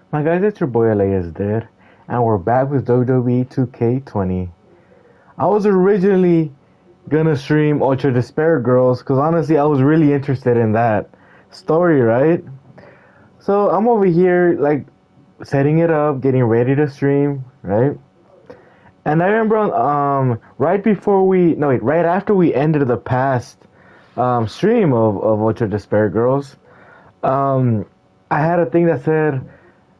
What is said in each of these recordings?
My guys, it's your boy Elias Dead, and we're back with WWE 2K20. I was originally gonna stream Ultra Despair Girls, because honestly, I was really interested in that story, right? So I'm over here, like, setting it up, getting ready to stream, right? And I remember, right before we, no wait, right after we ended the past stream of Ultra Despair Girls, um, I had a thing that said,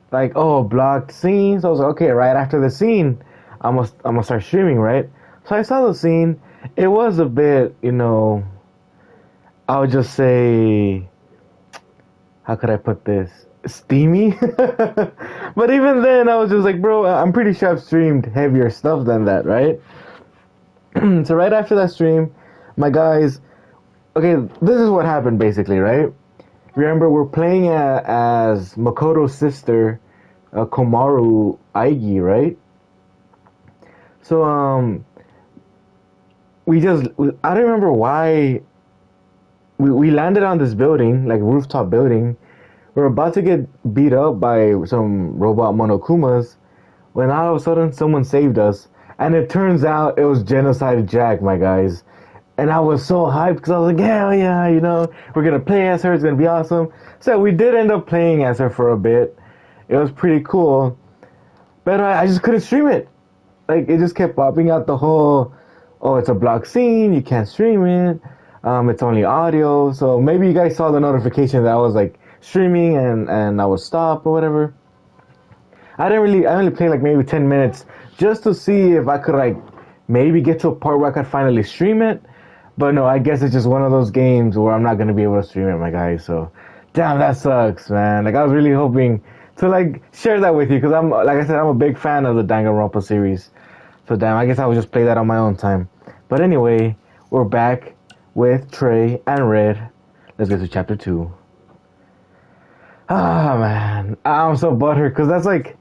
like, oh, blocked scenes. I was like, okay, right after the scene, I'm gonna start streaming, right? So I saw the scene. It was a bit, I would just say, how could I put this? Steamy. But even then, I was just like, bro, I'm pretty sure I've streamed heavier stuff than that, right? So right after that stream, my guys, okay, this is what happened basically, right? Remember, we're playing as Makoto's sister, Komaru Aigi, right? So I don't remember why we landed on this building, like rooftop building. We're about to get beat up by some robot Monokumas when all of a sudden someone saved us, and it turns out it was Genocide Jack, my guys. And I was so hyped because I was like, hell yeah, we're gonna play as her. It's gonna be awesome. So we did end up playing as her for a bit. It was pretty cool, but I just couldn't stream it. Like, it just kept popping out the whole, oh, it's a block scene, you can't stream it, it's only audio. So maybe you guys saw the notification that I was like streaming and I would stop or whatever. I only played like maybe 10 minutes just to see if I could like maybe get to a part where I could finally stream it. But no, I guess it's just one of those games where I'm not going to be able to stream it, my guys. So, damn, that sucks, man. Like, I was really hoping to like share that with you because like I said, I'm a big fan of the Danganronpa series. So damn, I guess I would just play that on my own time. But anyway, we're back with Trey and Red. Let's get to chapter 2. Ah, man. I'm so butthurt because that's like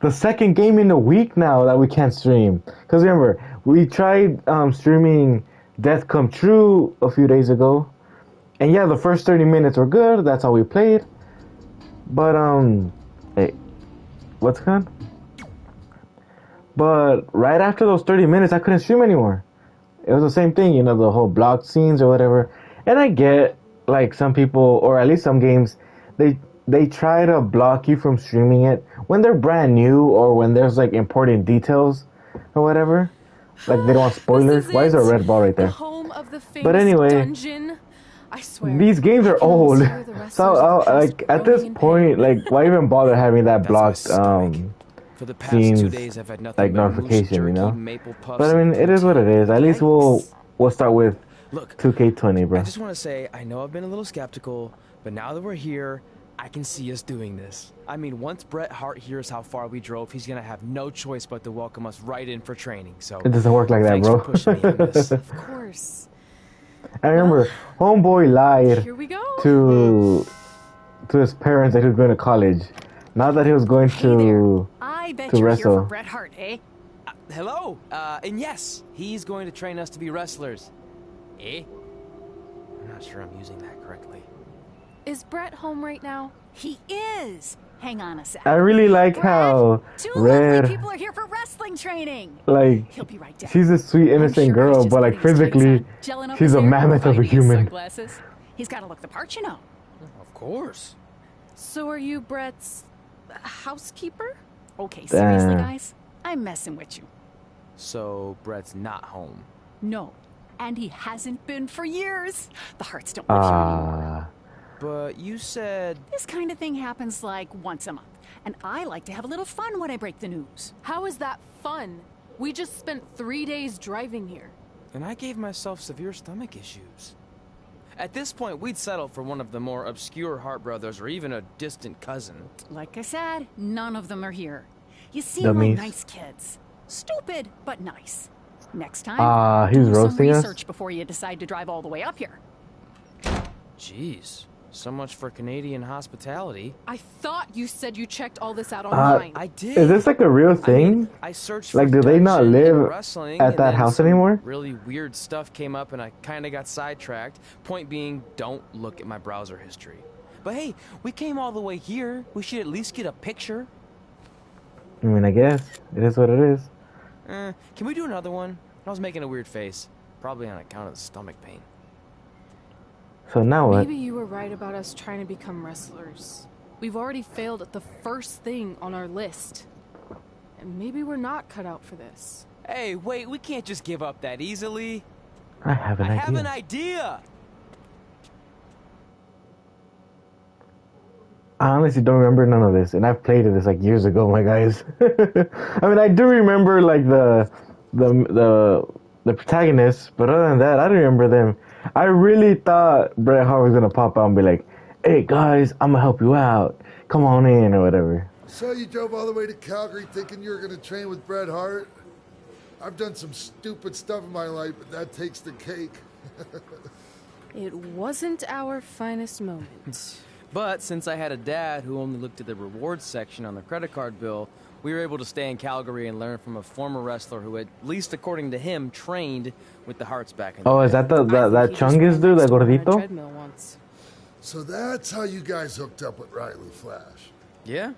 the second game in a week now that we can't stream. Because remember, we tried streaming Death Come True a few days ago. And yeah, the first 30 minutes were good. That's all we played. But, hey, what's going? But right after those 30 minutes, I couldn't stream anymore. It was the same thing, the whole blocked scenes or whatever. And I get, like, some people, or at least some games, they try to block you from streaming it when they're brand new or when there's, like, important details or whatever. Like, they don't want spoilers. Why is there a red ball right there? The home of the famous but anyway, dungeon. I swear, these games are old. So, like, at this point, like, why even bother having that blocked, For the past scenes, 2 days, I've had nothing like, but notification, moose jerky, you know? maple puffs, But I mean, it is what it is. At least we'll start with Look, 2K20, bro. I just want to say, I know I've been a little skeptical, but now that we're here, I can see us doing this. I mean, once Bret Hart hears how far we drove, he's gonna have no choice but to welcome us right in for training. So It doesn't work like that, thanks bro. for pushing me on this. Of course. I remember homeboy lied Here we go. to his parents that he was going to college, not that he was going to I bet to you're wrestle. here for Bret Hart, eh? Hello, and yes, he's going to train us to be wrestlers. Eh? I'm not sure I'm using that correctly. Is Brett home right now? He is. Hang on a sec. I really like Brett, how two lovely Red, people are here for wrestling training. like, He'll be right down. she's a sweet, I'm innocent sure girl, he's just but like putting his tights physically, on, gelling up she's his a hair, mammoth of a finding his human. sunglasses. He's got to look the part, you know. Of course. So are you Brett's housekeeper? Okay, seriously, Damn. guys, I'm messing with you. So Brett's not home. No, and he hasn't been for years. The Hearts don't live here anymore. But you said... This kind of thing happens like once a month, and I like to have a little fun when I break the news. How is that fun? We just spent 3 days driving here. And I gave myself severe stomach issues. At this point, we'd settle for one of the more obscure Hart brothers or even a distant cousin. Like I said, none of them are here. You seem Dummies. like nice kids. Stupid, but nice. Next time, he's do some roasting us? research before you decide to drive all the way up here. Jeez, so much for Canadian hospitality. I thought you said you checked all this out online. I did. Is this like a real thing? I mean, I searched Like, for do they not dungeon live and wrestling, at and that then house some anymore? Really weird stuff came up and I kind of got sidetracked. Point being, don't look at my browser history. But hey, we came all the way here. We should at least get a picture. I mean, I guess it is what it is. Can we do another one? I was making a weird face. Probably on account of the stomach pain. So now what? Maybe you were right about us trying to become wrestlers. We've already failed at the first thing on our list. And maybe we're not cut out for this. Hey, wait, we can't just give up that easily. I have an I idea. have an idea. I honestly don't remember none of this, and I've played this like years ago, my guys. I mean, I do remember like the protagonists, but other than that, I don't remember them. I really thought Bret Hart was gonna pop out and be like, "Hey guys, I'm gonna help you out. Come on in," or whatever. So you drove all the way to Calgary thinking you were going to train with Bret Hart? I've done some stupid stuff in my life, but that takes the cake. It wasn't our finest moment. But since I had a dad who only looked at the rewards section on the credit card bill, we were able to stay in Calgary and learn from a former wrestler who, at least according to him, trained with the Harts back in the Oh, day. is that that I think he just Chungus ran dude, that next to him on a gordito? treadmill once. So that's how you guys hooked up with Riley Flash. Yeah.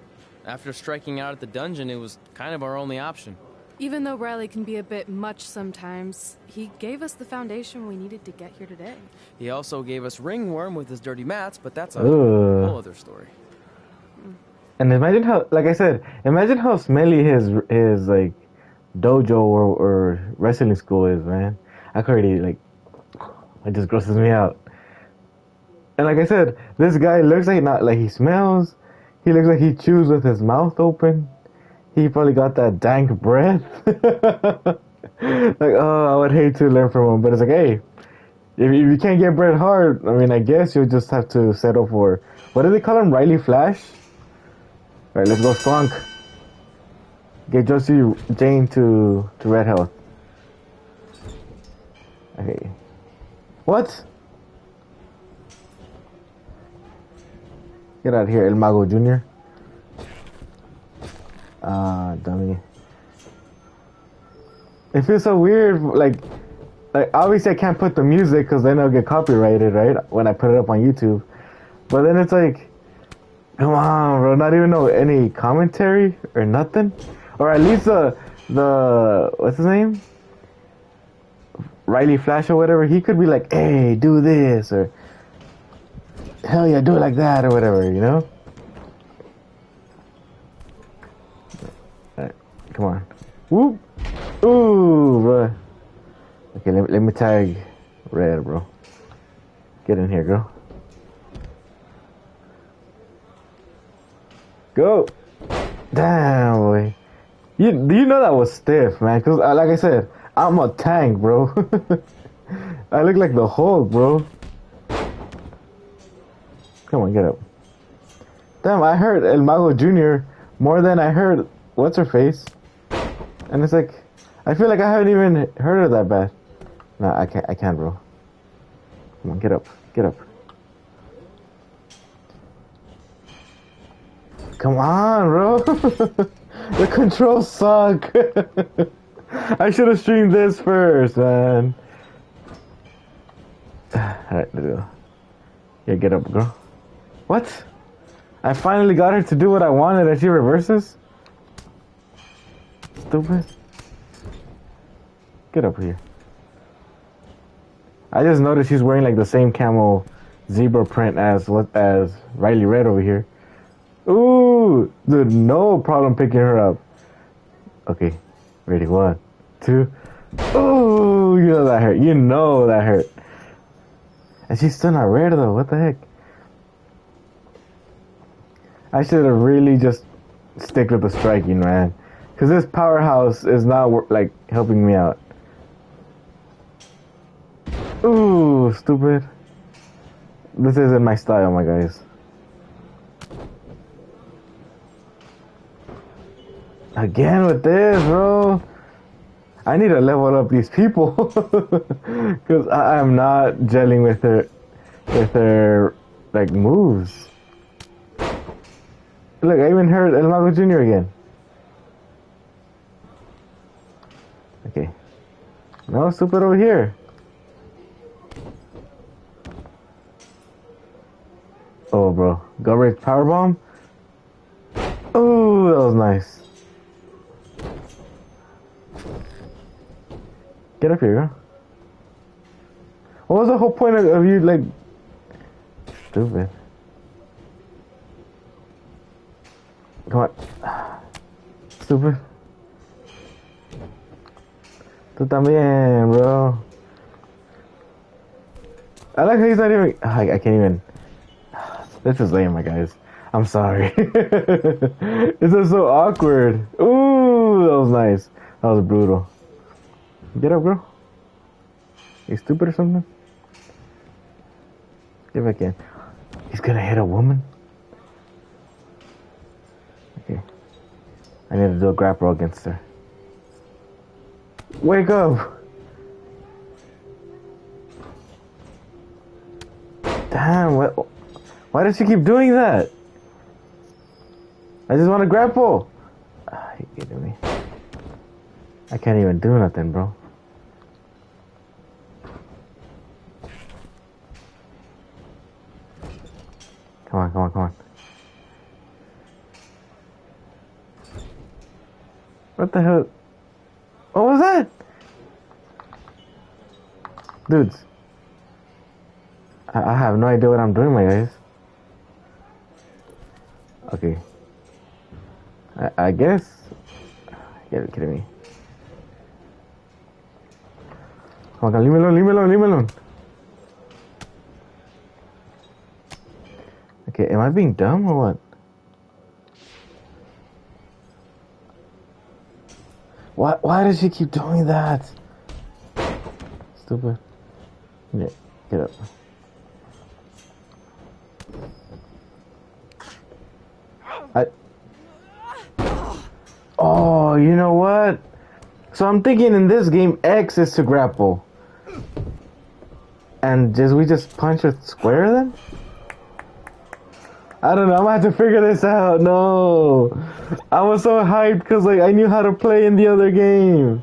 After striking out at the dungeon, it was kind of our only option. Even though Riley can be a bit much sometimes, he gave us the foundation we needed to get here today. He also gave us ringworm with his dirty mats, but that's a Ugh. whole other story. And imagine how, like I said, imagine how smelly his like dojo or wrestling school is, man. I could already like, it just grosses me out. And like I said, this guy looks like not like he smells. He looks like he chews with his mouth open. He probably got that dank breath. Like, oh, I would hate to learn from him, but it's like, hey, if you can't get Bret Hart, I mean, I guess you'll just have to settle for, what do they call him, Riley Flash? All right, let's go Spunk. Get Josie Jane to Red Health. Okay. What? Get out of here, El Mago Jr. Dummy. It feels so weird, like obviously I can't put the music because then it'll get copyrighted, right? When I put it up on YouTube. But then it's like, come on, bro, not even any commentary or nothing? Or at least the what's his name? Riley Flash or whatever, he could be like, hey, do this, or hell yeah, do it like that, or whatever, you know? Alright, come on. Whoop! Ooh, bro. Okay, let me tag Red, bro. Get in here, girl. Go! Damn, boy. Do you know that was stiff, man? Because, like I said, I'm a tank, bro. I look like the Hulk, bro. Come on, get up. Damn, I heard El Mago Jr. more than I heard What's-Her-Face. And it's like, I feel like I haven't even heard her that bad. Nah, I can't, bro. Come on, get up. Get up. Come on, bro. The controls suck. I should have streamed this first, man. Alright, let's go. Yeah, get up, girl. What? I finally got her to do what I wanted and she reverses? Stupid. Get up here. I just noticed she's wearing like the same camo zebra print as Riley Red over here. Ooh, dude, no problem picking her up. Okay, ready, 1, 2. Ooh, you know that hurt. You know that hurt. And she's still not red though. What the heck? I should have really just stick with the striking, man. Cause this powerhouse is not like helping me out. Ooh, stupid. This isn't my style, my guys. Again with this, bro. I need to level up these people. Cause I am not gelling with their like moves. Look, I even heard El Mago Jr. again. Okay. No, stupid over here. Oh, bro. Go right powerbomb. Oh, that was nice. Get up here, girl. What was the whole point of you, like... Stupid. Come on. Stupid. Tú también, bro. I like how he's not even... I can't even... This is lame, my guys. I'm sorry. This is so awkward. Ooh, that was nice. That was brutal. Get up, girl. You stupid or something? Get back in. He's gonna hit a woman? Okay. I need to do a grapple against her. Wake up! Damn, what? Why does she keep doing that? I just want to grapple. You kidding me? I can't even do nothing, bro. Come on, come on, come on. What the hell? What was that? Dudes. I have no idea what I'm doing, my guys. Okay. I guess. You're kidding me. Come on, leave me alone, leave me alone, leave me alone. Okay, am I being dumb or what? Why does she keep doing that? Stupid. Yeah, get up. Oh, you know what? So I'm thinking in this game, X is to grapple. And we just punch with square then? I don't know, I'm gonna have to figure this out. No. I was so hyped because like I knew how to play in the other game.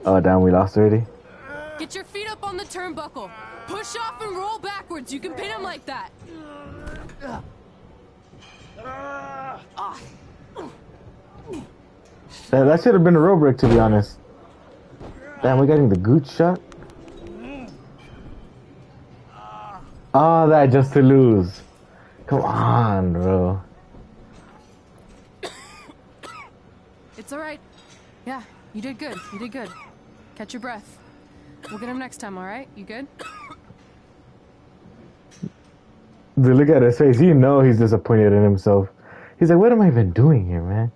Oh damn, we lost already. Get your feet up on the turnbuckle. Push off and roll backwards. You can pin him like that. That should have been a row break, to be honest. Damn, we're getting the gooch shot. Oh, that just to lose. Come on, bro. It's alright. Yeah, you did good. You did good. Catch your breath. We'll get him next time, alright? You good? Dude, look at his face. You know he's disappointed in himself. He's like, what am I even doing here, man?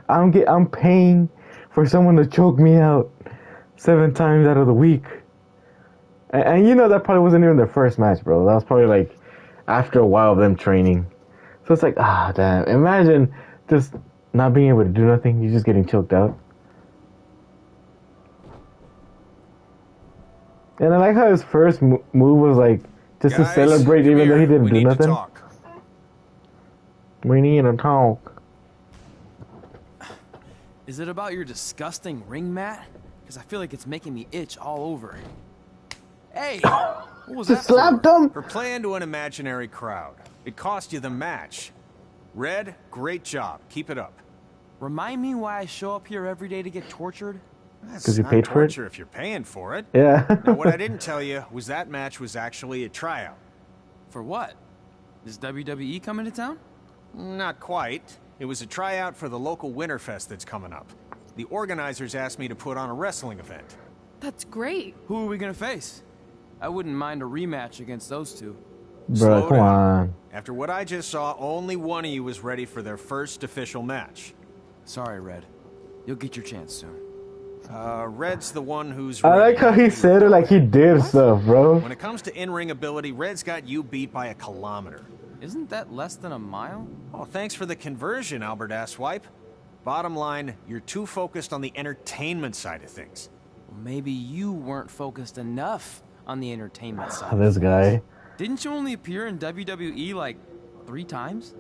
I'm paying for someone to choke me out 7 times out of the week. And you know that probably wasn't even their first match, bro. That was probably like after a while of them training. So it's like, damn. Imagine just not being able to do nothing. You're just getting choked out. And I like how his first move was like just to celebrate even though he didn't do nothing. We need to talk. Is it about your disgusting ring mat? Because I feel like it's making me itch all over. Hey! What was that? Slapped him! For playing to an imaginary crowd. It cost you the match. Red, great job. Keep it up. Remind me why I show up here every day to get tortured? Because you paid for it? Torture if you're paying for it. Yeah. Now, what I didn't tell you was that match was actually a tryout. For what? Is WWE coming to town? Not quite. It was a tryout for the local Winterfest that's coming up. The organizers asked me to put on a wrestling event. That's great. Who are we gonna face? I wouldn't mind a rematch against those two. Bro, Slow come down. on. After what I just saw, only one of you was ready for their first official match. Sorry, Red. You'll get your chance soon. Red's the one who's I ready. like how he said it like he did stuff, bro. When it comes to in-ring ability, Red's got you beat by a kilometer. Isn't that less than a mile? Oh, thanks for the conversion, Albert Asswipe. Bottom line, you're too focused on the entertainment side of things. Well, maybe you weren't focused enough on the entertainment side. This guy. Didn't you only appear in WWE like 3 times?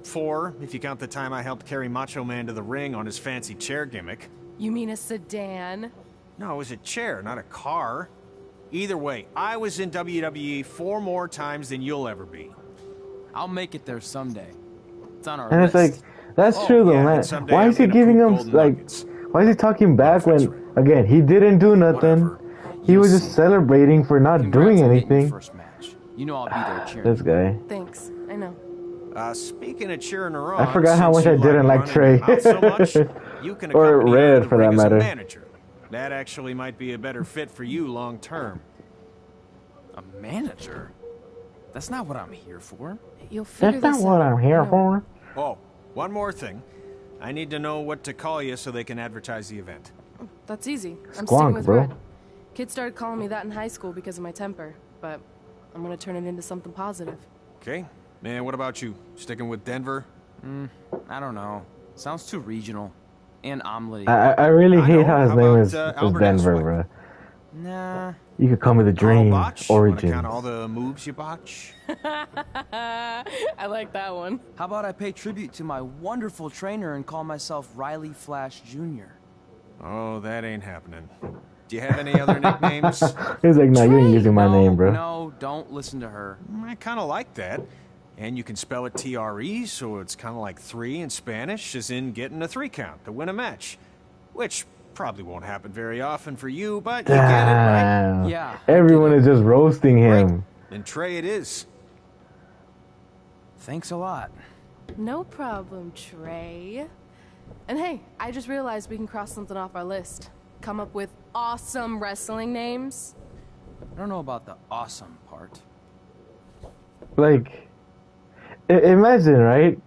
4, if you count the time I helped carry Macho Man to the ring on his fancy chair gimmick. You mean a sedan? No, it was a chair, not a car. Either way, I was in WWE 4 more times than you'll ever be. I'll make it there someday. It's on our And it's like, list. that's Oh, true though, yeah, man. and someday Why I'm is he gonna giving poop him golden like? nuggets. Why is he talking back Well, if when that's again he didn't do nothing? Whatever. He You'll was just see. celebrating for not Congrats doing on getting your anything. first match. You know I'll be there cheering. This guy. Thanks. I know. Speaking of cheering her on, I forgot how since much I you didn't like running Trey. your mouth so much, you can Or accompany her to Red, the for ring that as a matter. manager. That actually might be a better fit for you long term. A manager? That's not what I'm here for. You'll figure That's this not what out. I'm here I know. for. Oh, one more thing. I need to know what to call you so they can advertise the event. That's easy. I'm Squonk, sticking with bro. Red. Kids started calling me that in high school because of my temper, but I'm gonna turn it into something positive. Okay. And what about you? Sticking with Denver? I don't know. Sounds too regional. And omelette. I really I hate know. how his How name about, is Albert Denver, X. bro. Nah. You could call me the Carl Dream Botch? Wanna Origins. count all the moves you botch? I like that one. How about I pay tribute to my wonderful trainer and call myself Riley Flash Jr.? Oh, that ain't happening. Do you have any other nicknames? He's like, no, you ain't Trey! using my name, bro. No, don't listen to her. I kind of like that. And you can spell it T-R-E, so it's kind of like 3 in Spanish, as in getting a 3 count to win a match. Which probably won't happen very often for you, but you get it, right? Damn. Yeah, I Everyone get it. is just roasting him. Right. Then Trey it is. Thanks a lot. No problem, Trey. And hey, I just realized we can cross something off our list. Come up with awesome wrestling names. I don't know about the awesome part. Like, imagine, right?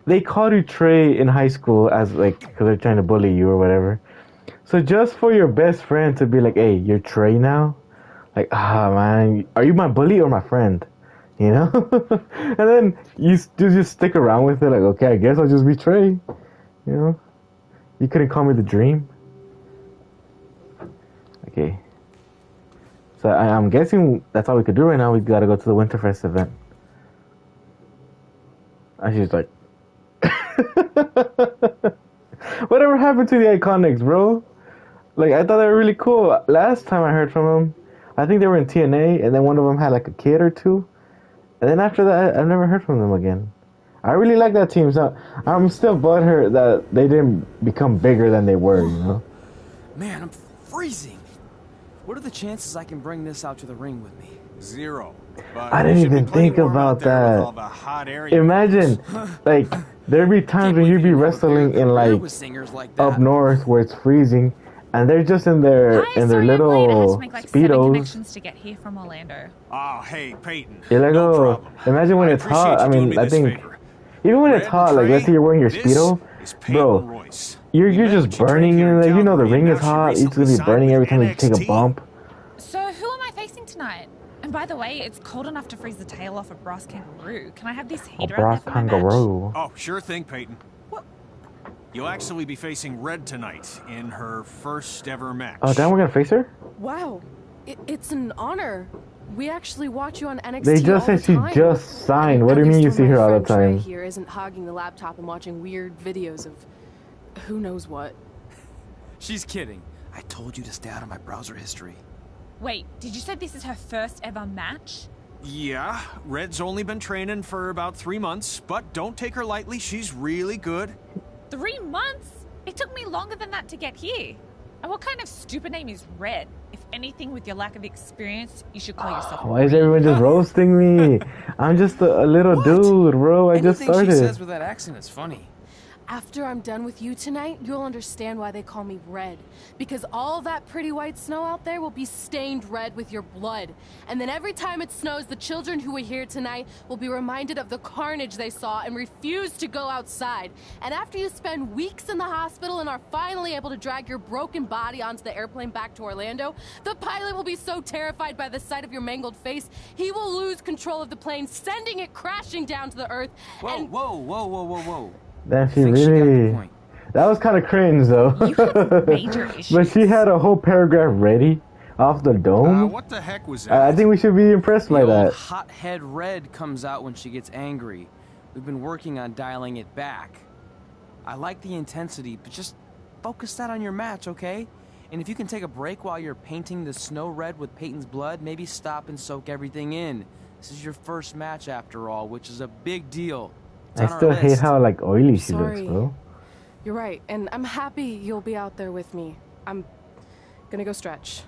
They called you Trey in high school as like, because they're trying to bully you or whatever. So just for your best friend to be like, hey, you're Trey now? Like, man, are you my bully or my friend? You know? And then you just stick around with it, like, okay, I guess I'll just be Trey. You know? You couldn't call me the Dream? Okay. So I'm guessing that's all we could do right now. We gotta go to the Winterfest event. And she's like, whatever happened to the Iconics, bro? Like, I thought they were really cool. Last time I heard from them, I think they were in TNA, and then one of them had like a kid or two. And then after that, I've never heard from them again. I really like that team, so I'm still butthurt that they didn't become bigger than they were, you know? Man, I'm freezing. What are the chances I can bring this out to the ring with me? 0. But I you didn't should be even plenty think warm about out there with that. all the hot air you Imagine, like, there'd be times when you'd be wrestling in, like, with singers like up that. north where it's freezing, and they're just in their Hi, sorry, I'm late. I had little to make like 7 speedos. connections to get here from Orlando. Oh, hey, Peyton. You're like, no oh, problem. imagine when I it's appreciate hot. you I doing mean, me I this think favor. even when Red it's hot, like, Trey, let's say you're wearing your this speedo, is Peyton bro, Royce. you're We met just when she trained burning here in there. You know the Calgary, ring and is now she hot. It's recently gonna be signed burning with every time you take a NXT. bump. So who am I facing tonight? And by the way, it's cold enough to freeze the tail off a brass kangaroo. Can I have this A heater brass out there for my match? kangaroo. Oh, sure thing, Peyton. You'll actually be facing Red tonight in her first ever match. Oh, damn, we're gonna face her? Wow, it's an honor. We actually watch you on NXT They just all said the she time. just signed. And What do at you mean you least see when her my all the friend Trey time? here isn't hogging the laptop and watching weird videos of who knows what. She's kidding. I told you to stay out of my browser history. Wait, did you say this is her first ever match? Yeah, Red's only been training for about 3 months, but don't take her lightly. She's really good. 3 months? It took me longer than that to get here. And what kind of stupid name is Red? If anything, with your lack of experience, you should call yourself Why is everyone just roasting me? I'm just a little What? dude, bro. I just Anything she says started. with that accent is funny. After I'm done with you tonight, you'll understand why they call me Red. Because all that pretty white snow out there will be stained red with your blood. And then every time it snows, the children who are here tonight will be reminded of the carnage they saw and refuse to go outside. And after you spend weeks in the hospital and are finally able to drag your broken body onto the airplane back to Orlando, the pilot will be so terrified by the sight of your mangled face, he will lose control of the plane, sending it crashing down to the earth. Whoa, and whoa. Damn, she I think she got the really. point. That was kind of cringe, though. You have major issues. But she had a whole paragraph ready off the dome. What the heck was that? I think we should be impressed by The old that. hothead Red comes out when she gets angry. We've been working on dialing it back. I like the intensity, but just focus that on your match, okay? And if you can take a break while you're painting the snow red with Peyton's blood, maybe stop and soak everything in. This is your first match after all, which is a big deal. It's I on our still hate list. how like oily she looks, Sorry. bro. You're right, and I'm happy you'll be out there with me. I'm gonna go stretch.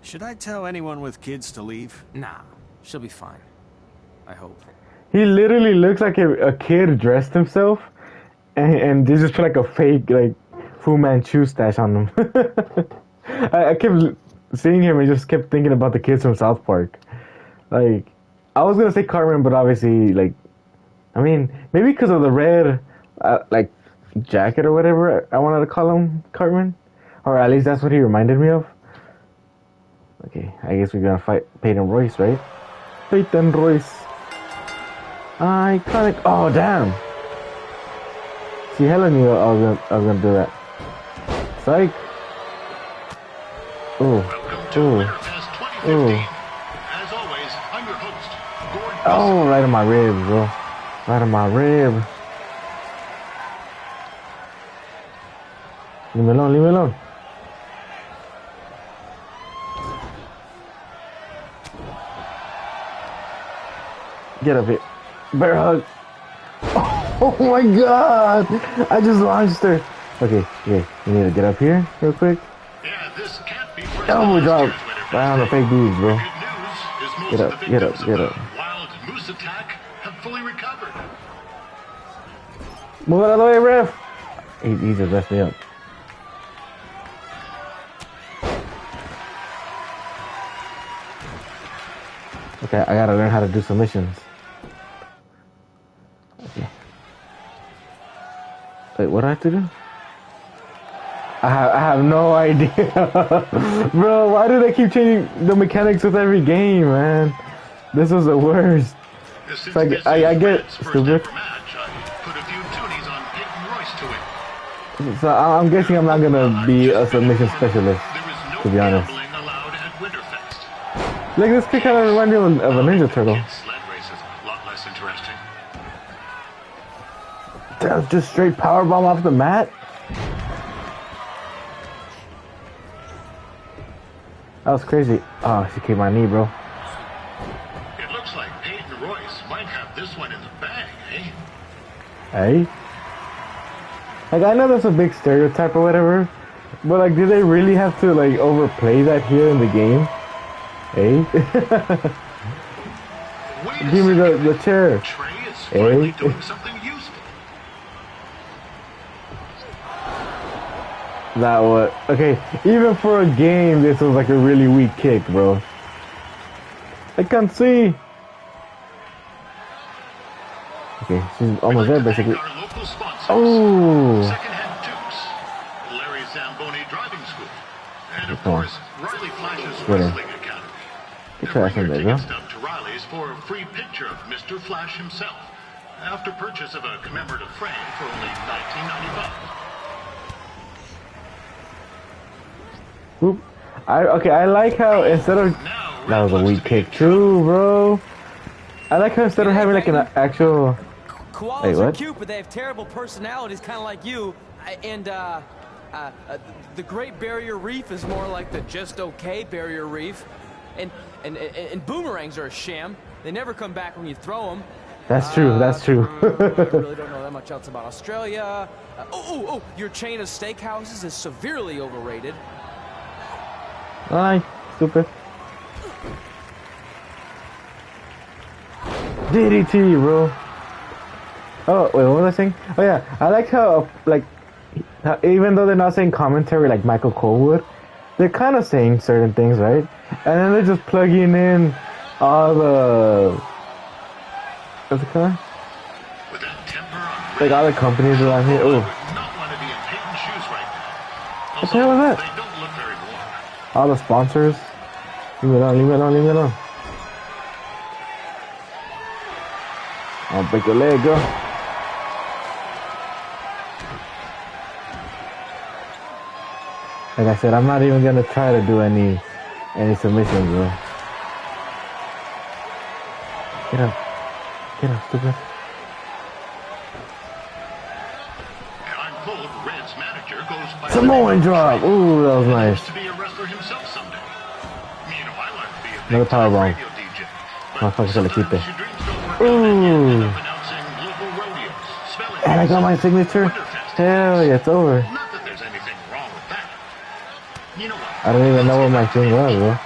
Should I tell anyone with kids to leave? Nah, she'll be fine. I hope. He literally looks like a kid dressed himself, and they just put like a fake like Fu Manchu stash on him. I kept seeing him and just kept thinking about the kids from South Park. Like, I was gonna say Cartman, but obviously, like, I mean, maybe because of the red, like, jacket or whatever, I wanted to call him Cartman, or at least that's what he reminded me of. Okay, I guess we're gonna fight Peyton Royce, right? Peyton Royce. Iconic. Oh, damn. See, Helen knew I was gonna do that. Psych. Ooh. Ooh. Ooh. As always, I'm your host, Gordon. Oh, right on my rib, bro. Right on my rib. Leave me alone, leave me alone. Get up here. Bear hug. Oh my god! I just launched her. Okay, you need to get up here real quick. Yeah, this can't be first Elbow drop. last year's Right on the fake boobs, bro. Good news is most Get of up, the get up, victims get of up. the wild moose attack have fully recovered. Move out of the way, ref. He just messed me up. Okay, I gotta learn how to do submissions. Okay. Wait, what do I have to do? I have no idea. Bro, why do they keep changing the mechanics with every game, man? This was the worst. Since Like, this I is get Fred's first stupid. ever match, I put a few toonies on Peyton Royce to win. So I'm guessing I'm not gonna be a submission specialist, There is no to be honest. gambling allowed at Winterfest. Like, this kid kind of reminds me of a Ninja Turtle. Kids' sled race is a lot less interesting. Damn, just straight powerbomb off the mat? That was crazy. Oh, she kicked my knee, bro. It looks like Peyton Royce might have this one in the bag, eh? Hey? Like, I know that's a big stereotype or whatever, but, like, do they really have to, like, overplay that here in the game? Hey? Wait a Give me second. the chair. Trey is finally Hey? doing something useful. That was... Okay, even for a game, this was, like, a really weak kick, bro. I can't see. Okay, she's almost there, basically. Our local sponsors. Oh! Secondhand Dukes, Larry Zamboni Driving School, and of Come on. course, Riley Flash's Get in. Wrestling Academy. Get your ass in there, Ticket bro. stub to Riley's for a free picture of Mr. Flash himself, after purchase of a commemorative frame for only $19.95. Oop. I like how instead of... Now, That was a Red weak wants to be in kick too, bro. I like how instead of having like an actual... Koalas Wait, are what? cute, but they have terrible personalities, kind of like you. The Great Barrier Reef is more like the just okay Barrier Reef, and boomerangs are a sham. They never come back when you throw them. That's true, that's true. I really don't know that much else about Australia. Your chain of steakhouses is severely overrated. Aye, stupid. DDT, bro. Oh, wait, what was I saying? Oh yeah, I like how, like, how, even though they're not saying commentary like Michael Cole would, they're kind of saying certain things, right? And then they're just plugging in all the... What's it called? With that temper on Like all the companies around here. I Oh, would not want to be in Peyton's shoes right now. what the hell was that? They don't look very warm. All the sponsors. Leave me alone, leave me alone, leave me alone. I'll break your leg, girl. Like I said, I'm not even gonna try to do any submissions, bro. Get up. Get up, stupid. And I'm told Red's manager goes by Samoan drop. Ooh, that was nice. to be a wrestler himself someday. You know, I like to be a Another big time powerbomb. radio DJ. Motherfucker se le quite. Sometimes your dreams don't work out and you end Ooh. up announcing local rodeos, spelling And I got my bees, signature. Winterfest. Hell yeah, it's over. Not that there's anything wrong with that. You know what? I don't even know what my thing was, bro.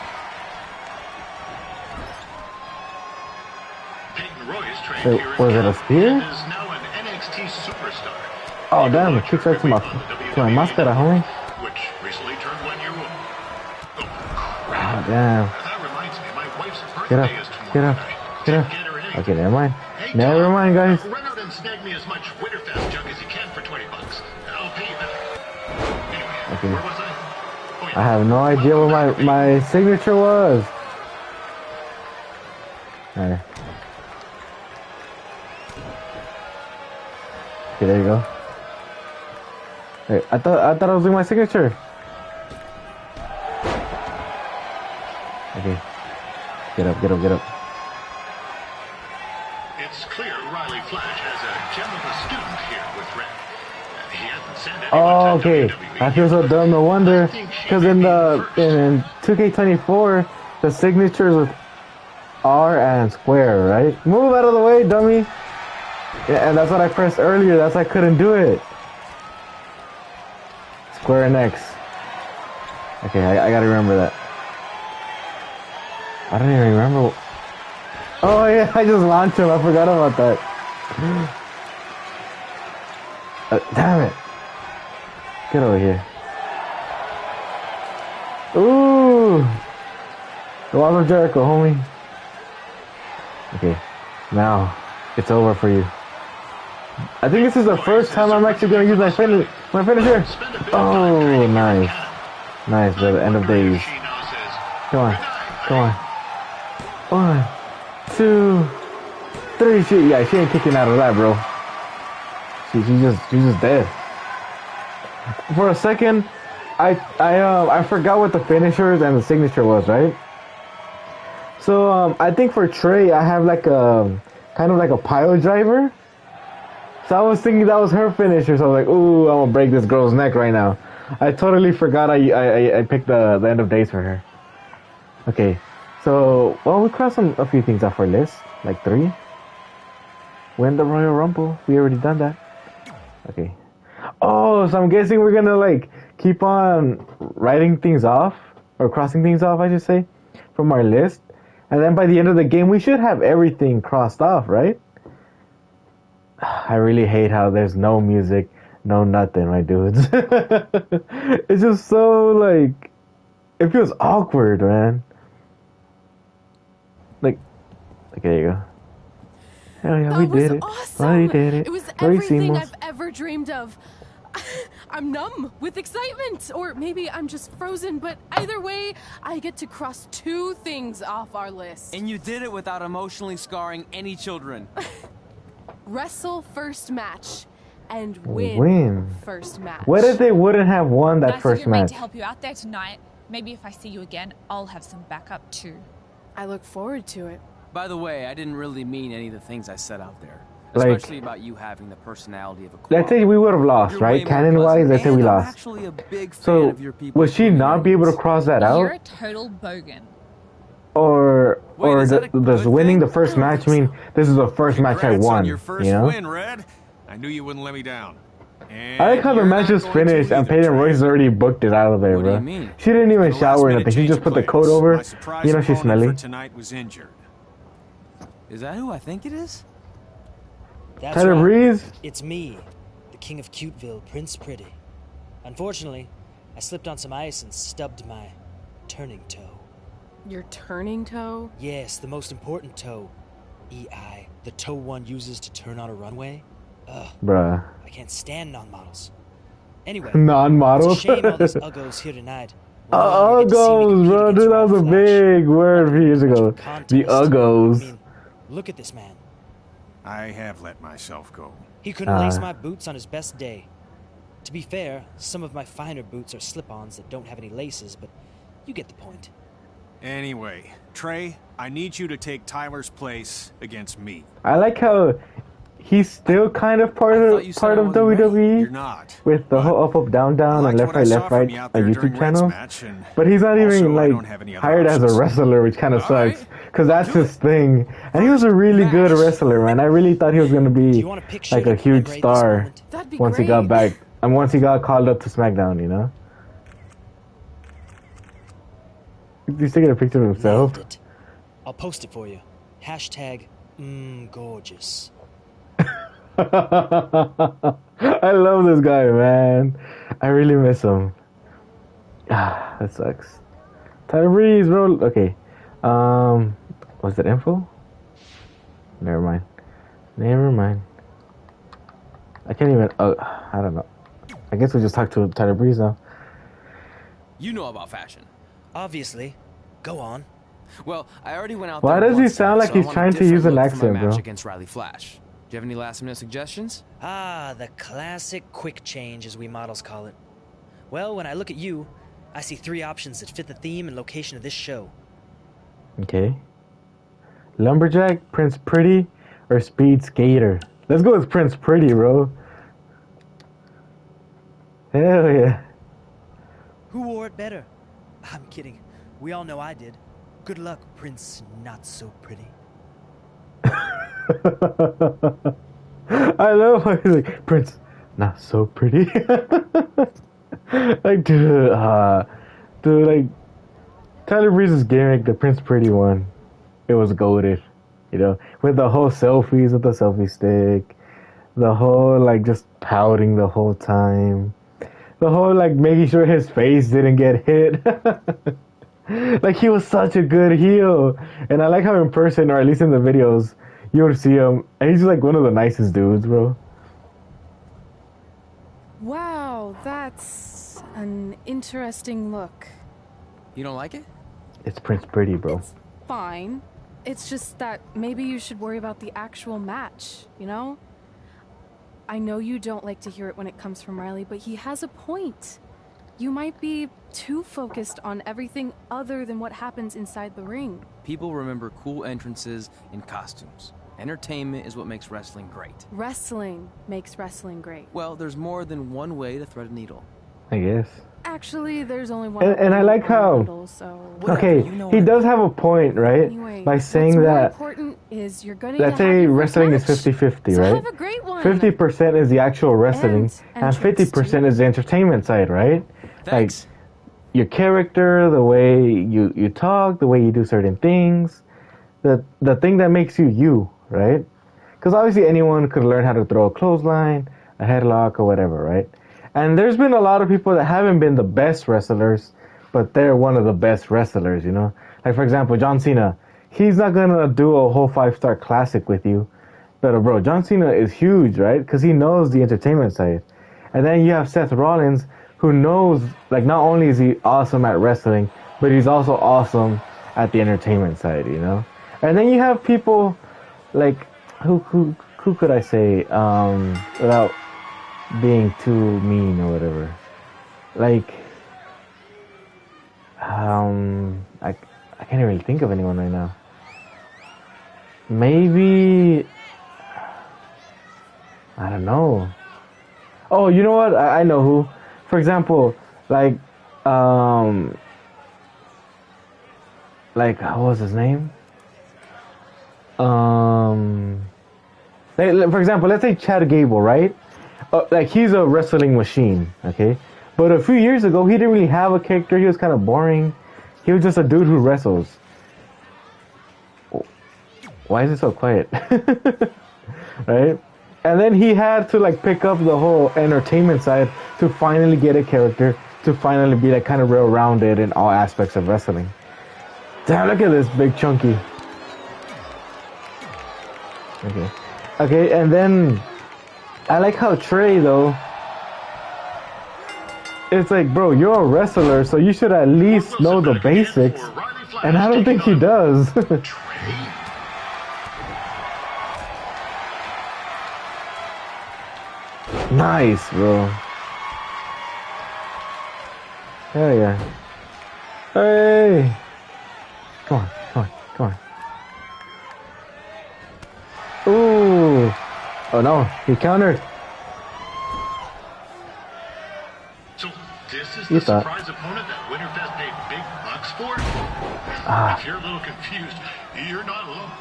Peyton Royce trained Wait, here in was it a Canada spear? and is now an NXT superstar. Oh damn, it kicks right to my máscara, homie. Which recently turned 1 year old. Oh, Oh crap. damn. That reminds me, my wife's Get up, birthday is tomorrow get up, night. get up. Didn't get her anything. Okay, never mind. Hey, Never Tom, mind, guys. Run out and snag me as much Winterfest junk as you can for $20. I'll pay you back. Anyway, Okay. where was I? Oh, yeah. I have no idea what my signature was. Alright. Okay, there you go. Wait, I thought I was doing my signature. Okay. Get up, get up, get up. It's clear Riley Flash has a gem of a student here with Red. He hasn't sent anyone Oh, to okay. WWE. I feel so dumb. No wonder, because in 2K24, the signatures with R and square, right? Move out of the way, dummy. Yeah, and that's what I pressed earlier. That's why I couldn't do it. Square and X. Okay, I gotta remember that. I don't even remember. Oh yeah, I just launched him. I forgot about that. Damn it. Get over here. Ooh. The Walls of Jericho, homie. Okay. Now, it's over for you. I think this is the first time I'm actually going to use my finisher. Oh, nice. Nice, brother. End of days. Come on. Come on. 1, 2, 3. Yeah, she ain't kicking out of that, bro. She's just dead. For a second, I forgot what the finishers and the signature was, right? So I think for Trey, I have like a kind of like a pile driver. So I was thinking that was her finisher. So I was like, ooh, I'm gonna break this girl's neck right now. I totally forgot I picked the end of days for her. Okay, so well, we crossed a few things off our list, like 3. Win the Royal Rumble. We already done that. Okay. Oh, so I'm guessing we're gonna like keep on writing things off or crossing things off, I should say, from our list, and then by the end of the game we should have everything crossed off, right? I really hate how there's no music, no nothing, my dudes. It's just so like, it feels awkward, man. Like, okay, there you go. Hell yeah, we did it. Awesome. We did it. It was Very everything seamless. I've ever dreamed of. I'm numb with excitement, or maybe I'm just frozen, but either way, I get to cross 2 things off our list. And you did it without emotionally scarring any children. Wrestle first match and win, Win. first match. What if they wouldn't have won that Nice first of your mate match? to help you out there tonight. Maybe if I see you again, I'll have some backup too. I look forward to it. By the way, I didn't really mean any of the things I said out there. Like- Especially about you having the personality of a koala. Let's say we would have lost, You're right? way more Canon-wise, pleasant, let's say we and I'm lost. actually a big fan So, of your people would she not be able to cross that You're out? a total bogan. Or Wait, is that a does good winning thing? the first match mean this is the first match I Congrats won? on your first You know? win, Red. I knew you wouldn't let me down. And I like how the you're match not is going to finished and either, Peyton Trey. Royce already booked it out of there, What do bro. you mean? She didn't even The shower or last-minute nothing. She change just of put the plans. coat over. My surprise You know she's opponent smelly. for tonight was injured. Is that who I think it is? That's Tyler right. Breeze. It's me, the King of Cuteville, Prince Pretty. Unfortunately, I slipped on some ice and stubbed my turning toe. Your turning toe? Yes, the most important toe. EI, the toe one uses to turn on a runway. Ugh, Bruh. I can't stand non-models. Anyway, Non-models. it's a shame all these Uggos here tonight. will no longer get to see me Uggos, compete bro. against Dude, that was a Riley Flash. big word a few years ago. Contest. The Uggos. I mean, look at this man. I have let myself go. He couldn't lace my boots on his best day. To be fair, some of my finer boots are slip-ons that don't have any laces, but you get the point. Anyway, Trey, I need you to take Tyler's place against me. I like how he's still kind of part thought of you said I wasn't WWE You're not. with the But whole up, up, down, I down, and liked left, what I right, saw left, right, from you out a there during YouTube Red's channel. match, and But he's not also, even I like don't have any other hired as a options. wrestler, which kind of All sucks. right. Because that's Do his it. thing. And he was a really good match. wrestler, man. I really thought he was going to Do be you want a picture like to a huge commemorate this star moment? That'd be once he great. got back. And once he got called up to SmackDown, you know? He's taking a picture of himself. Nailed it. I'll post it for you. Hashtag gorgeous. I love this guy, man. I really miss him. Ah, that sucks. Tyler Breeze, bro. Okay. Was that info? Never mind. Never mind. I can't even. I don't know. I guess we just talked to Tyler Breeze now. You know about fashion. Obviously. Go on. Well, I already went out Why there does he once sound time, like so I he's want a trying to different use an look for accent, my match bro? against Riley Flash. Do you have any last-minute suggestions? Ah, the classic quick change, as we models call it. Well, when I look at you, I see 3 options that fit the theme and location of this show. Okay. Lumberjack, Prince Pretty, or Speed Skater? Let's go with Prince Pretty, bro. Hell yeah. Who wore it better? I'm kidding. We all know I did. Good luck, Prince Not So Pretty. I love how he's like, Prince, not so pretty. Like, dude, like, Tyler Breeze's gimmick, the Prince Pretty one, it was goated, you know, with the whole selfies with the selfie stick, the whole, like, just pouting the whole time, the whole, like, making sure his face didn't get hit. Like, he was such a good heel. And I like how in person, or at least in the videos, you would see him, and he's like one of the nicest dudes, bro. Wow, that's an interesting look. You don't like it? It's Prince Pretty, bro. It's fine. It's just that maybe you should worry about the actual match, you know? I know you don't like to hear it when it comes from Riley, but he has a point. You might be too focused on everything other than what happens inside the ring. People remember cool entrances and costumes. Entertainment is what makes wrestling great. Wrestling makes wrestling great. Well, there's more than one way to thread a needle. I guess. Actually, there's only one. And I like how. Needle, so. Okay, he does have a point, right? Anyway, by saying what's more that. important is you're gonna Let's say wrestling is 50-50, so right? have a great one. 50% is the actual wrestling, and 50% is the entertainment side, right? Thanks. Like your character, the way you talk, the way you do certain things, the thing that makes you you, right? Because obviously anyone could learn how to throw a clothesline, a headlock, or whatever, right? And there's been a lot of people that haven't been the best wrestlers, but they're one of the best wrestlers, you know? Like, for example, John Cena. He's not going to do a whole 5-star classic with you. But, bro, John Cena is huge, right? Because he knows the entertainment side. And then you have Seth Rollins, who knows, like, not only is he awesome at wrestling, but he's also awesome at the entertainment side, you know? And then you have people, like, who could I say, without being too mean or whatever. Like, I can't really think of anyone right now. Maybe, I don't know. Oh, you know what? I know who. For example, like, what was his name? For example, let's say Chad Gable, right? Like, he's a wrestling machine, okay? But a few years ago, he didn't really have a character. He was kind of boring. He was just a dude who wrestles. Why is it so quiet? Right? And then he had to, like, pick up the whole entertainment side to finally get a character, to finally be, like, kind of well-rounded in all aspects of wrestling. Damn, look at this big chunky. Okay, and then I like how Trey, though, it's like, bro, you're a wrestler, so you should at least know the basics. And I don't think he does. Nice, bro. Hell yeah. Hey! Come on. Ooh! Oh no, he countered. So this is You the thought. surprise opponent that Winterfest paid big bucks for? If you're a little confused, you're not alone.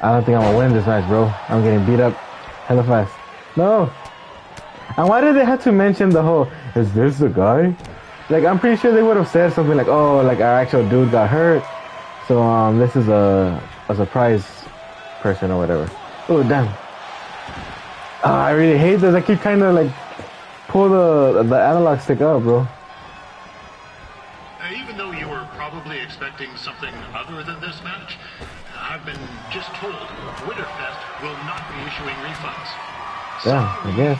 I don't think I'm gonna win this match, bro. I'm getting beat up hella fast. No. And why did they have to mention the whole, is this the guy? Like, I'm pretty sure they would have said something like, oh, like our actual dude got hurt. So, this is a surprise person or whatever. Oh, damn. I really hate this. I keep trying to, like, pull the analog stick up, bro. Even though you were probably expecting something other than this match, I've been just told Winterfest will not be issuing refunds. Yeah, I guess.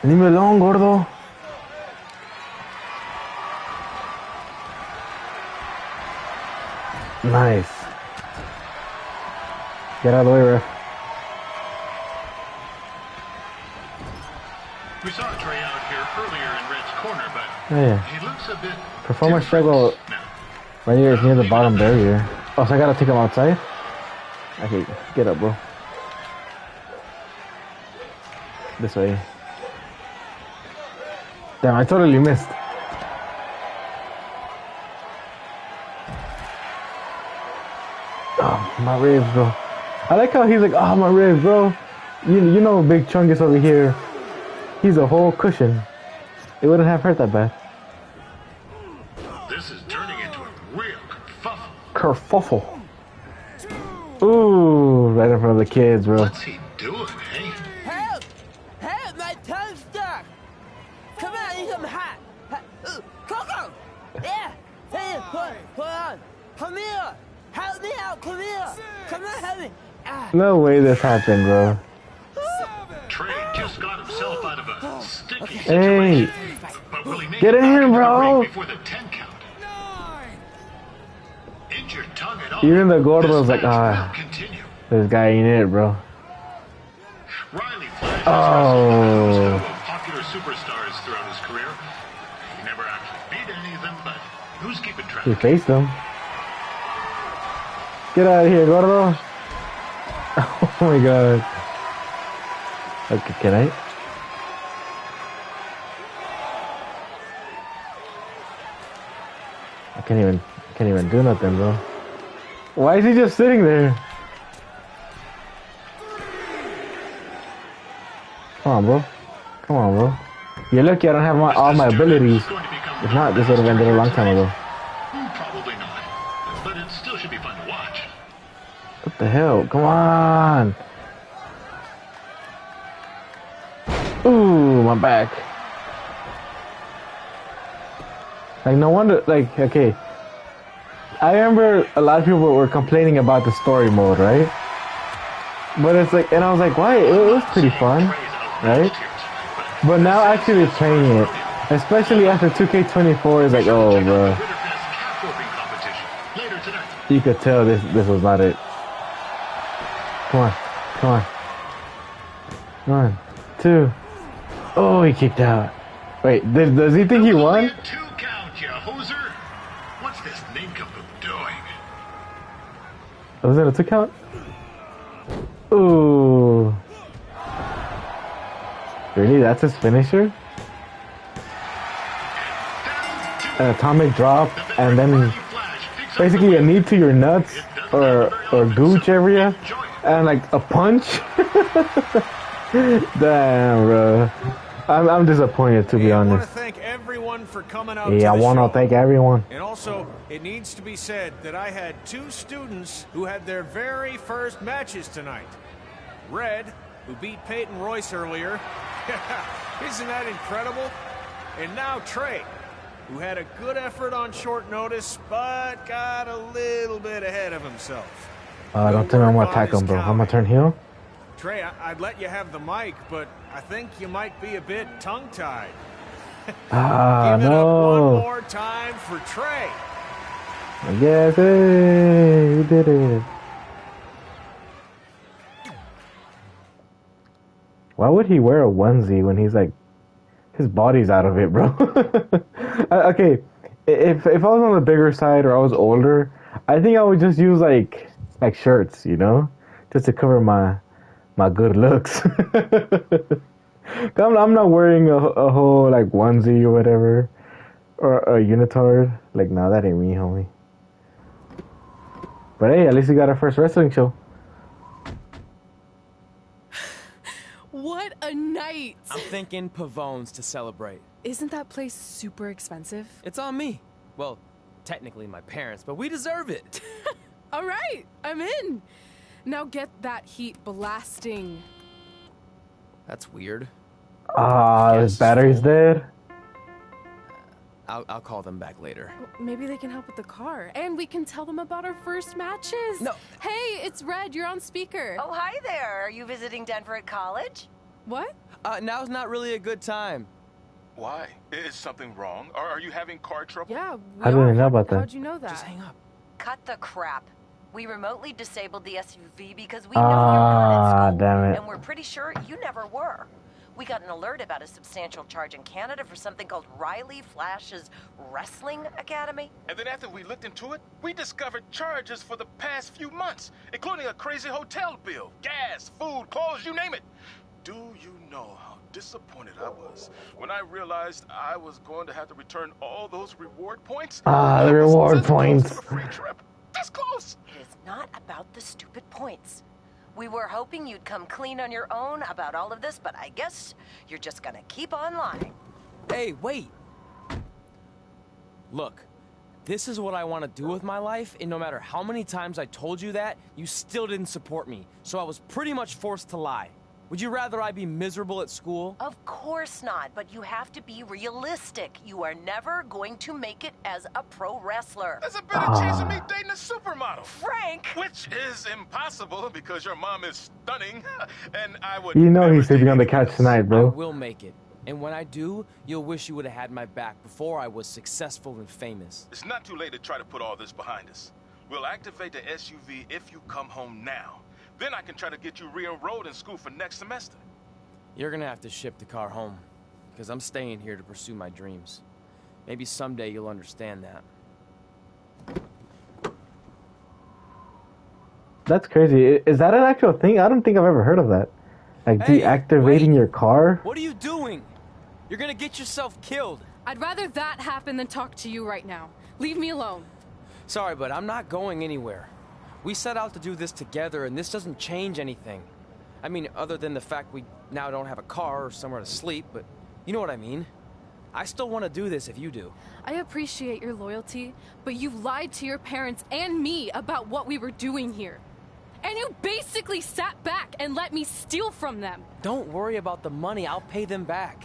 Leave me alone, gordo. Nice. Get out of the way, ref. We saw Trey out here earlier in Red's corner, but Oh, yeah. he looks a bit Performance different struggle now. right here is near the bottom barrier. Oh, so I gotta take him outside? Okay, get up, bro. This way. Damn, I totally missed. Oh, my ribs, bro. I like how he's like, oh, my ribs, bro. You know Big Chungus over here. He's a whole cushion. It wouldn't have hurt that bad. This is turning into a real Kerfuffle. kerfuffle. Ooh, right in front of the kids, bro. What's he doing, eh? Help! Help! My tongue's stuck! Come on, I need some hot! Coco! Yeah! Hey, hold on! Come here! Help me out! Come here! Come on, help me! No way this happened, bro. Trey just got himself out of a sticky Hey, situation. But will he make get it in back here, into the bro. ring before the 10 count? Injured tongue and all. Even the gordo This was like, match will continue. this guy ain't it, bro. Riley Flash has Oh. wrestled a host of popular superstars throughout his career. He never actually beat any of them, but who's keeping track? He faced him. Get out of here, gordo. Oh my god. Okay, can I? I can't even do nothing, bro. Why is he just sitting there? Come on, bro. Come on, bro. You're lucky I don't have all my abilities. If not, this would have ended a long time ago. Probably not, but it still should be fun to watch. What the hell? Come on. Ooh, my back. Like, no wonder, like, okay. I remember a lot of people were complaining about the story mode, right? But it's like, and I was like, why? It was pretty fun, right? But now actually playing it, especially after 2K24, is like, oh, bro. You could tell this was not it. Come on, come on. 1, 2. Oh, he kicked out. Wait, does he think he won? Two count, you hoser. What's this nincompoop doing? Was it a 2 count? Ooh. Really? That's his finisher? An atomic drop, and then basically a knee to your nuts or gooch area, and like a punch. Damn, bro. I'm disappointed, to be I want honest. to thank everyone for coming out. Yeah, I to the want to show. thank everyone. And also, it needs to be said that I had 2 students who had their very first matches tonight. Red, who beat Peyton Royce earlier. Isn't that incredible? And now Trey, who had a good effort on short notice, but got a little bit ahead of himself. Don't tell me I'm gonna attack him, bro. I'm gonna turn heel. Trey, I'd let you have the mic, but I think you might be a bit tongue-tied. Ah, Give it up one no. more time for Trey. Yes, hey, we did it. Why would he wear a onesie when he's like, his body's out of it, bro? Okay, if I was on the bigger side or I was older, I think I would just use like like shirts, you know, just to cover my good looks. I'm not wearing a whole like onesie or whatever, or a unitard. Like, nah, that ain't me, homie. But hey, at least we got our first wrestling show. What a night! I'm thinking Pavone's to celebrate. Isn't that place super expensive? It's on me. Well, technically my parents, but we deserve it. All right, I'm in. Now get that heat blasting. That's weird. This battery's dead. I'll call them back later. Maybe they can help with the car. And we can tell them about our first matches. No. Hey, it's Red. You're on speaker. Oh, hi there. Are you visiting Denver at college? What? Now's not really a good time. Why? Is something wrong? Or are you having car trouble? Yeah, How do they know about that? How'd you know that? Just hang up. Cut the crap. We remotely disabled the SUV because we know you're not at school. Damn it. And we're pretty sure you never were. We got an alert about a substantial charge in Canada for something called Riley Flash's Wrestling Academy. And then after we looked into it, we discovered charges for the past few months, including a crazy hotel bill, gas, food, clothes, you name it. Do you know how disappointed I was when I realized I was going to have to return all those reward points? The reward points. To a free trip. This close. It is not about the stupid points. We were hoping you'd come clean on your own about all of this, but I guess you're just gonna keep on lying. Hey, wait. Look, this is what I want to do with my life, and no matter how many times I told you that, you still didn't support me, so I was pretty much forced to lie. Would you rather I be miserable at school? Of course not, but you have to be realistic. You are never going to make it as a pro wrestler. There's a better chance of me dating a supermodel. Frank! Which is impossible because your mom is stunning, and I would. You know never he's sleeping date on the anyone couch else. tonight, I bro. will make it. And when I do, you'll wish you would have had my back before I was successful and famous. It's not too late to try to put all this behind us. We'll activate the SUV if you come home now. Then I can try to get you re-enrolled in school for next semester. You're gonna have to ship the car home, because I'm staying here to pursue my dreams. Maybe someday you'll understand that. That's crazy. Is that an actual thing? I don't think I've ever heard of that. Like, Hey, deactivating wait. your car? What are you doing? You're gonna get yourself killed. I'd rather that happen than talk to you right now. Leave me alone. Sorry, but I'm not going anywhere. We set out to do this together, and this doesn't change anything. I mean, other than the fact we now don't have a car or somewhere to sleep, but you know what I mean. I still want to do this if you do. I appreciate your loyalty, but you lied to your parents and me about what we were doing here. And you basically sat back and let me steal from them. Don't worry about the money, I'll pay them back.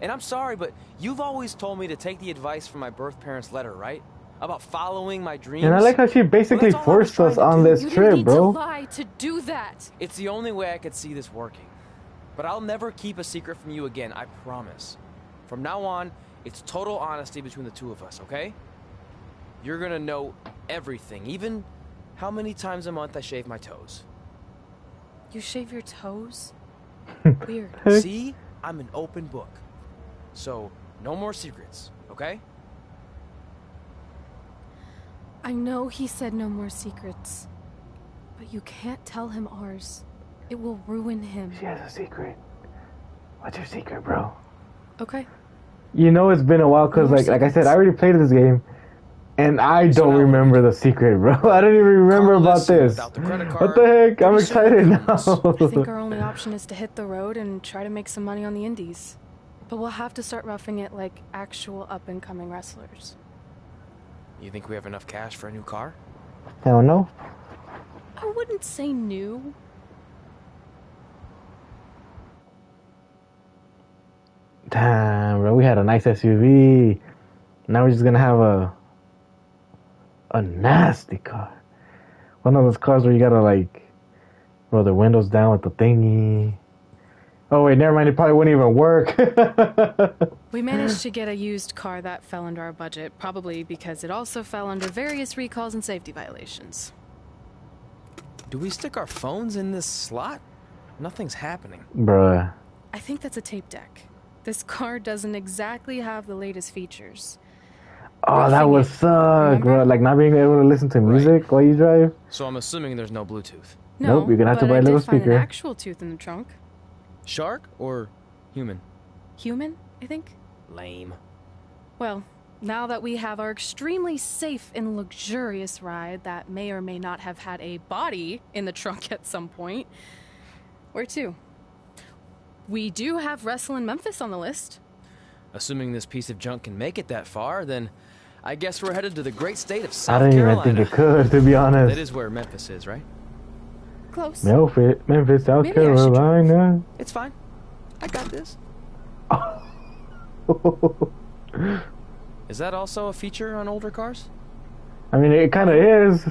And I'm sorry, but you've always told me to take the advice from my birth parents' letter, right? About following my dreams. And I like how she basically Well, that's all I was forced us trying to on do. this You trip, didn't need bro. to lie to do that. It's the only way I could see this working. But I'll never keep a secret from you again, I promise. From now on, it's total honesty between the two of us, okay? You're gonna know everything, even how many times a month I shave my toes. You shave your toes? Weird. See? I'm an open book. So, no more secrets, okay? I know he said no more secrets, but you can't tell him ours. It will ruin him. She has a secret. What's your secret, bro? Okay. You know it's been a while because, No more like I said, secrets. I already played this game, and I don't now- remember the secret, bro. I don't even remember Call about this this. without the credit What card. the heck? I'm Pretty soon excited it now. comes. I think our only option is to hit the road and try to make some money on the indies. But we'll have to start roughing it like actual up-and-coming wrestlers. You think we have enough cash for a new car? Hell no. I wouldn't say new. Damn, bro. We had a nice SUV. Now we're just gonna have a nasty car. One of those cars where you gotta like roll the windows down with the thingy. Oh wait, never mind. It probably wouldn't even work. We managed to get a used car that fell under our budget, probably because it also fell under various recalls and safety violations. Do we stick our phones in this slot? Nothing's happening. Bruh. I think that's a tape deck. This car doesn't exactly have the latest features. Oh, that would suck, bro. Like not being able to listen to music while you drive. So I'm assuming there's no Bluetooth. No, Nope, you're gonna have to but buy a I little did find speaker. an actual tooth in the trunk. Shark or human? Human, I think. Lame. Well, now that we have our extremely safe and luxurious ride that may or may not have had a body in the trunk at some point, where to? We do have Wrestle in Memphis on the list. Assuming this piece of junk can make it that far, then I guess we're headed to the great state of I South didn't Carolina. even think it could, to be honest. That is where Memphis is, right? Close. Memphis, South Maybe I should Carolina. It's fine. I got this. Is that also a feature on older cars? I mean, it kind of is.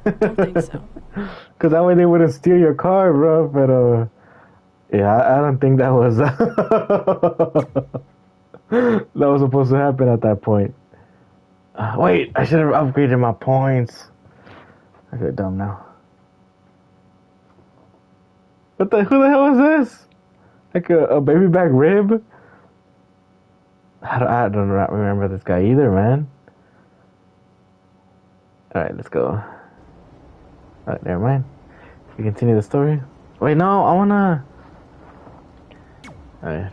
Don't think so. Because that way they wouldn't steal your car, bro. But, yeah, I don't think that was that was supposed to happen at that point. Wait, I should have upgraded my points. I feel dumb now. Who the hell is this? Like a baby back rib? I don't remember this guy either, man. Alright, let's go. Alright, never mind. We continue the story. Wait, no, I wanna... Alright.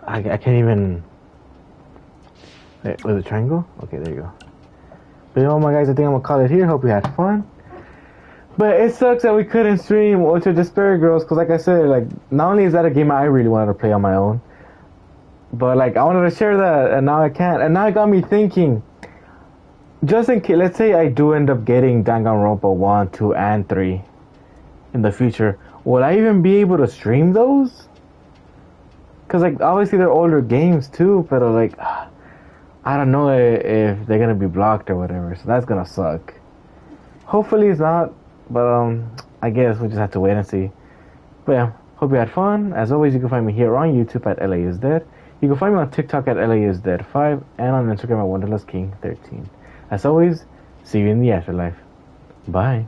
I can't even... Wait, was it triangle? Okay, there you go. But you know what, my guys, I think I'm gonna call it here. Hope you had fun. But it sucks that we couldn't stream Ultra Despair Girls, because like I said, like, not only is that a game I really wanted to play on my own, but like, I wanted to share that, and now I can't. And now it got me thinking, just in case, let's say I do end up getting Danganronpa 1, 2, and 3 in the future, will I even be able to stream those? Because like, obviously they're older games too, but like, I don't know if they're gonna be blocked or whatever, so that's gonna suck. Hopefully it's not, but I guess we just have to wait and see. But yeah, hope you had fun. As always, you can find me here on YouTube at LAisDead. You can find me on TikTok at LAisDead5 and on Instagram at WonderlustKing13. As always, see you in the afterlife. Bye.